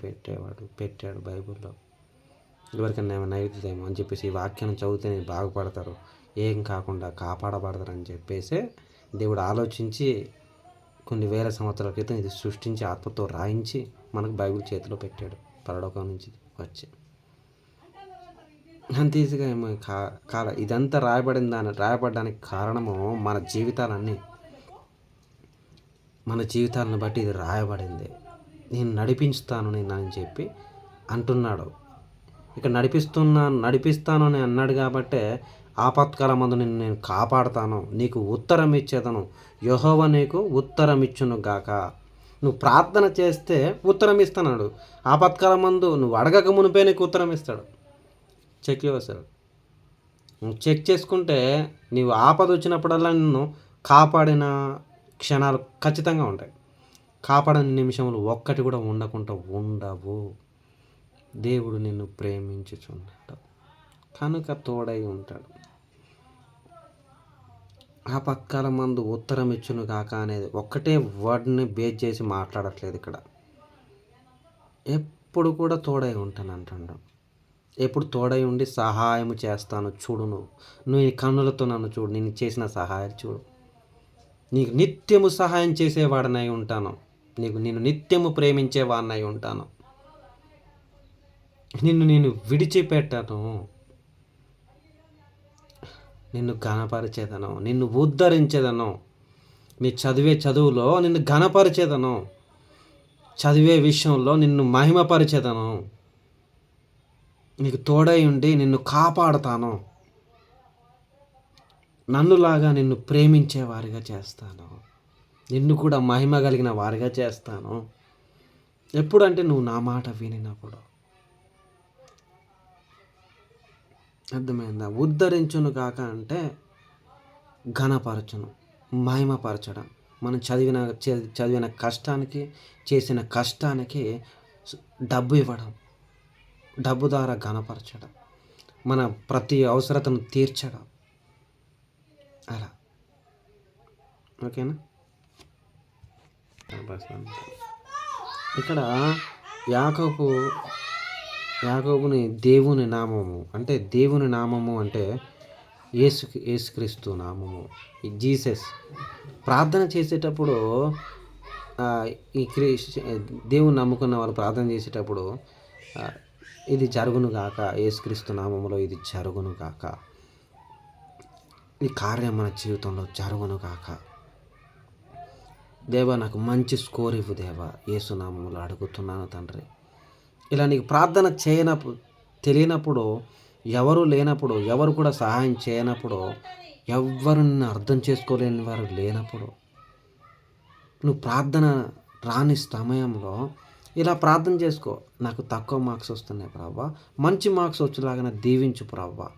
పెట్టాడు బైబిల్లో. ఎవరికైనా ఏమైనా అవుతుందేమో అని చెప్పేసి ఈ వాక్యాన్ని చదివితే నేను బాగుపడతారు, ఏం కాకుండా కాపాడబడతారని చెప్పేసి దేవుడు ఆలోచించి కొన్ని వేల సంవత్సరాల క్రితం ఇది సృష్టించి ఆత్మతో రాయించి మనకు బైబిల్ చేతిలో పెట్టాడు పరలోకం నుంచి వచ్చి. అంత ఈజీగా ఏమో కాల ఇదంతా రాయబడడానికి కారణము మన జీవితాలను బట్టి ఇది రాయబడింది. నేను నడిపిస్తాను అని చెప్పి అంటున్నాడు. ఇక నడిపిస్తాను అని అన్నాడు కాబట్టే ఆపత్కాలమందు నేను కాపాడుతాను, నీకు ఉత్తరం ఇచ్చేదను, యెహోవా నీకు ఉత్తరం ఇచ్చును గాక. నువ్వు ప్రార్థన చేస్తే ఉత్తరం ఇస్తున్నాడు. ఆపత్కాలమందు నువ్వు అడగక మునిపే నీకు ఉత్తరం ఇస్తాడు. Check your. నువ్వు చెక్ చేసుకుంటే నీవు ఆపద వచ్చినప్పుడల్లా నిన్ను కాపాడిన క్షణాలు ఖచ్చితంగా ఉంటాయి. కాపాడని నిమిషములు ఒక్కటి కూడా ఉండకుండా ఉండవు. దేవుడు నిన్ను ప్రేమించుచున్నాడు కనుక తోడై ఉంటాడు. ఆపత్కాలమందు ఉత్తరం ఇచ్చును కాక అనేది ఒక్కటే వర్డ్ని బేస్ చేసి మాట్లాడట్లేదు ఇక్కడ. ఎప్పుడు కూడా తోడై ఉంటాను అంటాడు. ఎప్పుడు తోడై ఉండి సహాయం చేస్తాను చూడు, నువ్వు నీ కన్నులతో నన్ను చూడు, నేను చేసిన సహాయం చూడు, నీకు నిత్యము సహాయం చేసేవాడినై ఉంటాను, నేను నిత్యము ప్రేమించేవాడినై ఉంటాను, నేను విడిచిపెట్టను, నిన్ను ఘనపరిచేదను, నిన్ను ఉద్ధరించేదను, నీ చదువులో నిన్ను ఘనపరిచేదను, చదివే విషయంలో నిన్ను మహిమపరిచేదను, నీకు తోడై ఉండి నిన్ను కాపాడుతాను, నన్నులాగా నిన్ను ప్రేమించే వారిగా చేస్తాను, నిన్ను కూడా మహిమ కలిగిన వారిగా చేస్తాను. ఎప్పుడంటే నువ్వు నా మాట వినినప్పుడు. అర్థమైందా? ఉద్ధరించును కాక అంటే ఘనపరచును, మహిమపరచడం. మనం చదివిన కష్టానికి, చేసిన కష్టానికి డబ్బు ఇవ్వడం, డబ్బు ద్వారా ఘనపరచడం, మన ప్రతి అవసరతను తీర్చడం. అలా ఓకేనా? ఇక్కడ యాకోబుని దేవుని నామము అంటే యేసుక్రీస్తు నామము, ఈ జీసస్. ప్రార్థన చేసేటప్పుడు ఈ దేవుని నమ్ముకున్న వాళ్ళు ప్రార్థన చేసేటప్పుడు ఇది జరుగును గాక, యేసుక్రీస్తు నామములో ఇది జరుగును గాక, ఈ కార్యం మన జీవితంలో జరుగును గాక, దేవా నాకు మంచి స్కోర్ ఇవ్వు దేవా, యేసు నామములో అడుగుతున్నాను తండ్రి. ఇలా నీకు ప్రార్థన తెలియనప్పుడు, ఎవరు లేనప్పుడు, ఎవరు కూడా సహాయం చేయనప్పుడు, ఎవరు నిన్ను అర్థం చేసుకోలేని వారు లేనప్పుడు, నువ్వు ప్రార్థన రాని సమయంలో ఇలా ప్రార్థన చేసుకో. నాకు తక్కువ మార్క్స్ వస్తున్నాయి ప్రభా, మంచి మార్క్స్ వచ్చేలాగా దీవించు ప్రభా,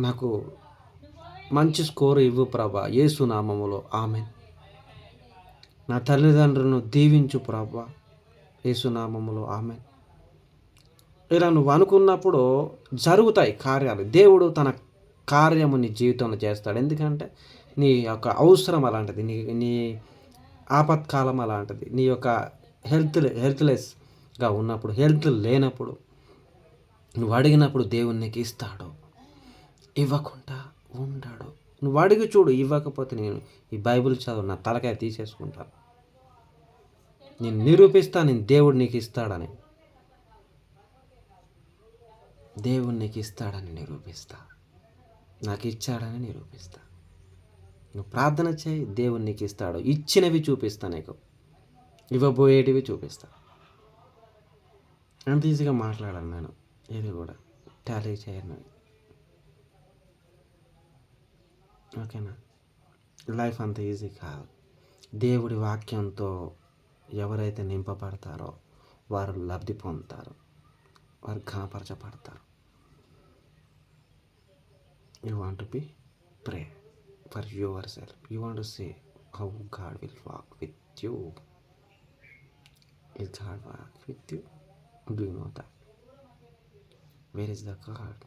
నాకు మంచి స్కోరు ఇవ్వు ప్రభా, యేసు నామములో ఆమేన్. నా తల్లిదండ్రులను దీవించు ప్రభా, యేసు నామములో ఆమేన్. ఇలా నువ్వు అనుకున్నప్పుడు జరుగుతాయి కార్యాలు. దేవుడు తన కార్యము నీ జీవితంలో చేస్తాడు. ఎందుకంటే నీ యొక్క అవసరం అలాంటిది, నీ ఆపత్కాలం అలాంటిది, నీ యొక్క హెల్త్లెస్గా ఉన్నప్పుడు, హెల్త్ లేనప్పుడు నువ్వు అడిగినప్పుడు దేవుడు నీకు ఇస్తాడు, ఇవ్వకుండా ఉండడు. నువ్వు అడిగి చూడు, ఇవ్వకపోతే నేను ఈ బైబిల్ చదువు నా తలకాయ తీసేసుకుంటాను. నేను నిరూపిస్తాను, దేవుడు నీకు ఇస్తాడని, దేవుడు నీకు ఇస్తాడని నిరూపిస్తా, నాకు ఇచ్చాడని నిరూపిస్తా. నువ్వు ప్రార్థన చేయి, దేవుడు నీకు ఇస్తాడు. ఇచ్చినవి చూపిస్తా, నీకు ఇవ్వబోయేటివి చూపిస్తా. అంత ఈజీగా మాట్లాడాను నేను, ఏది కూడా టాలీ చేయను. ఓకేనా? లైఫ్ అంత ఈజీ కాదు. దేవుడి వాక్యంతో ఎవరైతే నింపబడతారో వారు లబ్ధి పొందుతారు, వారు ఘనపరచబడతారు. You want to be pray for yourself. You want to say how God will walk with you. Will God walk with you? Do you know that? Where is the God?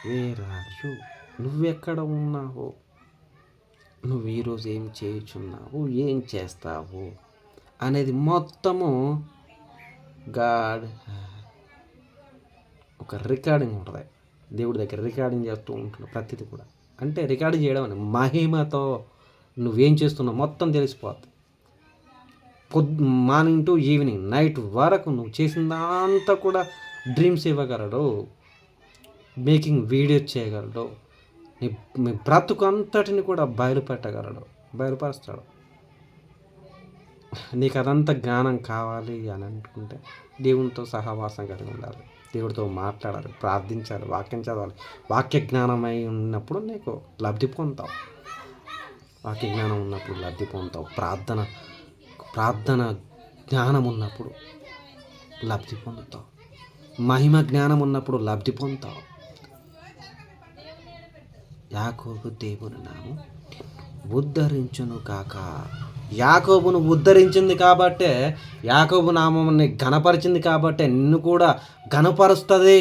Where are you? నువ్వెక్కడ ఉన్నావు? నువ్వు ఈరోజు ఏం చేయుచున్నావు, ఏం చేస్తావు అనేది మొత్తము God ఒక రికార్డింగ్ ఉంటుంది. దేవుడి దగ్గర రికార్డింగ్ చేస్తూ ఉంటున్నాడు ప్రతిదీ కూడా. అంటే రికార్డింగ్ చేయడం అని మహిమతో నువ్వేం చేస్తున్నావు మొత్తం తెలిసిపోద్ది. మార్నింగ్ టు ఈవినింగ్ నైట్ వరకు నువ్వు చేసిందంతా కూడా డ్రీమ్స్ ఇవ్వగలడు, మేకింగ్ వీడియోస్ చేయగలడు, మీ బ్రతుకు అంతటిని కూడా బయలుపరుస్తాడు. నీకు అదంతా జ్ఞానం కావాలి అని అనుకుంటే దేవునితో సహవాసం కలిగి ఉండాలి, దేవుడితో మాట్లాడాలి, ప్రార్థించాలి, వాక్యం చదవాలి. వాక్య జ్ఞానమై ఉన్నప్పుడు నీకు లబ్ధి పొందుతావు. వాక్య జ్ఞానం ఉన్నప్పుడు లబ్ధి పొందుతావు. ప్రార్థన జ్ఞానం ఉన్నప్పుడు లబ్ధి పొందుతావు. మహిమ జ్ఞానం ఉన్నప్పుడు లబ్ధి పొందుతావు. యాకోబు దేవుని నామం ఉద్ధరించును కాక. యాకోబును ఉద్ధరించింది కాబట్టే, యాకోబు నామాన్ని ఘనపరిచింది కాబట్టే నిన్ను కూడా ఘనపరుస్తుంది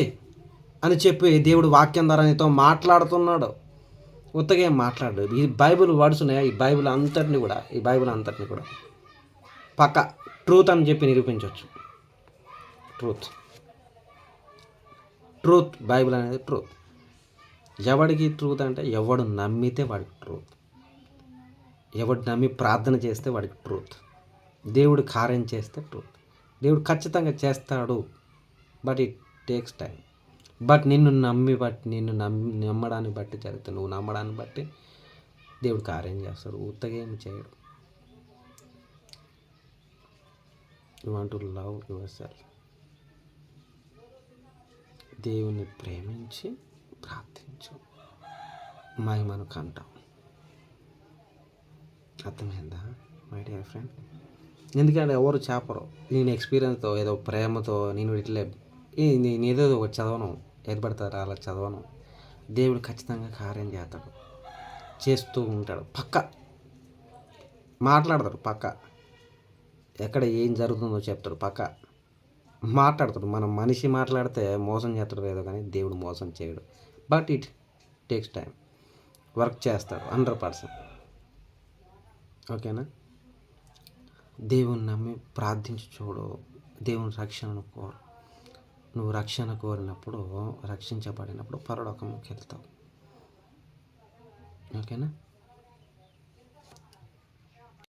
అని చెప్పి దేవుడు వాక్యం ద్వారా నీతో మాట్లాడుతున్నాడు. ఉత్తగా ఏం మాట్లాడు. ఈ బైబిల్ వర్డ్స్ ఉన్నాయి. ఈ బైబిల్ అంతటిని కూడా పక్క ట్రూత్ అని చెప్పి నిరూపించవచ్చు. ట్రూత్ బైబిల్ అనేది ట్రూత్. ఎవడికి ట్రూత్ అంటే ఎవడు నమ్మితే వాడికి ట్రూత్. ఎవడు నమ్మి ప్రార్థన చేస్తే వాడికి ట్రూత్. దేవుడు కార్యం చేస్తే ట్రూత్. దేవుడు ఖచ్చితంగా చేస్తాడు, but it takes time. But నిన్ను నమ్మడాన్ని బట్టి జరుగుతుంది. నువ్వు నమ్మడాన్ని బట్టి దేవుడు కార్యం చేస్తాడు. ఉత్తగా ఏమి చేయడు. You want to love your self. దేవుని ప్రేమించి ప్రార్థించు, మహిమను కంటాం. అర్థమైందా మై డియర్ ఫ్రెండ్? ఎందుకంటే ఎవరు చేపరు. నేను ఎక్స్పీరియన్స్తో ఏదో ప్రేమతో నేను ఇట్లే నేనేదో ఒకటి చదవను, ఏర్పడతారు అలా చదవను. దేవుడు ఖచ్చితంగా కార్యం చేస్తూ ఉంటాడు. మాట్లాడతాడు. ఎక్కడ ఏం జరుగుతుందో చెప్తాడు. మాట్లాడతాడు. మనం మనిషి మాట్లాడితే మోసం చేస్తాడు ఏదో, కానీ దేవుడు మోసం చేయడు. But it takes time. Work చేస్తాడు 100%. ఓకేనా? దేవుని నమ్మి ప్రార్థించి చూడు. దేవుని రక్షణను కోరు. నువ్వు రక్షణ కోరినప్పుడు, రక్షించబడినప్పుడు పరలోకంలోకి వెళ్తావు. ఓకేనా?